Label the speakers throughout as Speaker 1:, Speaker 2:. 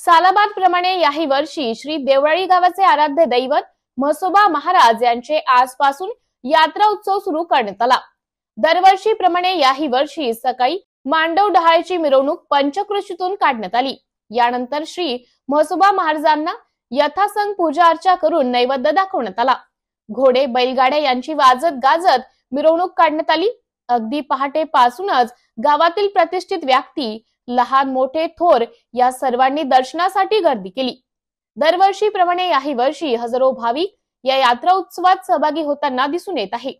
Speaker 1: सालाबाद प्रमाणे याही वर्षी श्री देवळी गावाचे आराध्य दैवत म्हसोबा महाराज यांचे आजपासून यात्रा उत्सव सुरू करण्यात आला। दरवर्षी प्रमाणे याही वर्षी सकाळी मांडव डहाळची मिरवणूक पंचक्रोशीतून काढण्यात आली। यानंतर श्री म्हसोबा महाराजांना यथासंग पूजा अर्चा करून नैवेद्य दाखवण्यात आला। घोडे बैलगाड्या यांची वाजत गाजत मिरवणूक काढण्यात आली। अगदी पहाटे पासूनच गावातील प्रतिष्ठित व्यक्ती, लहान मोठे थोर या सर्वांनी दर्शनासाठी गर्दी केली। दरवर्षी प्रमाणे याही वर्षी हजारो भाविक या यात्रा उत्सवात सहभागी होताना दिसून येत आहे।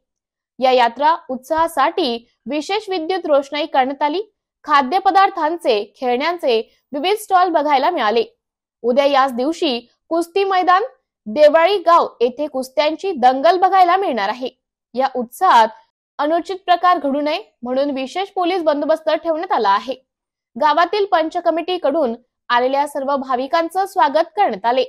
Speaker 1: या यात्रा उत्सवासाठी विशेष विद्युत रोषणाई करण्यात आली। खाद्यपदार्थांचे, खेळण्यांचे विविध स्टॉल बघायला मिळाले। उद्या याच दिवशी कुस्ती मैदान देवळी गाव येथे कुस्त्यांची दंगल बघायला मिळणार आहे। या उत्सवात अनुचित प्रकार घडू नये म्हणून विशेष पोलीस बंदोबस्त ठेवण्यात आला आहे। गावातील पंच कमिटीकडून आलेल्या सर्व भाविकांचं स्वागत करण्यात आले।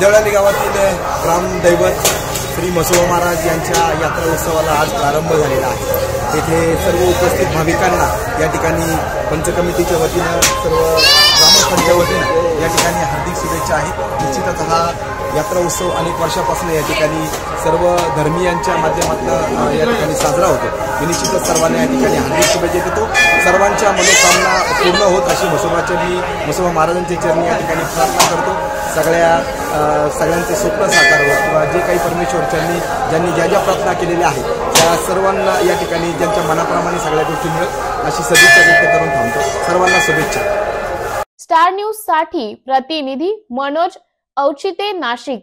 Speaker 2: देवळी गावातील ग्रामदैवत श्री म्हसोबा महाराज यांच्या यात्रा उत्सवाला आज प्रारंभ झालेला आहे। येथे सर्व उपस्थित भाविकांना या ठिकाणी पंच कमिटीच्या वतीने, सर्व ग्रामस्थांच्या वतीने या ठिकाणी हार्दिक शुभेच्छा आहेत। निश्चितच हा यात्रा उत्सव अनेक वर्षापासून या ठिकाणी सर्व धर्मीयांच्या माध्यमातून या ठिकाणी साजरा होतो। मी निश्चितच सर्वांना या ठिकाणी हार्दिक शुभेच्छा देतो। सर्वांच्या मनोकामना पूर्ण होत अशी म्हसोबा महाराजांच्या चरणी या ठिकाणी प्रार्थना करतो। सगळ्यांचे स्वप्न साकार होत किंवा जे काही परमेश्वरच्यांनी ज्यांनी ज्या प्रार्थना केलेल्या आहेत त्या सर्वांना या ठिकाणी ज्यांच्या मनाप्रमाणे सगळ्या गोष्टी मिळत अशी सदिच्छा व्यक्त करून थांबतो। सर्वांना शुभेच्छा।
Speaker 1: स्टार न्यूज साठी प्रतिनिधी मनोज औचिते, नाशिक।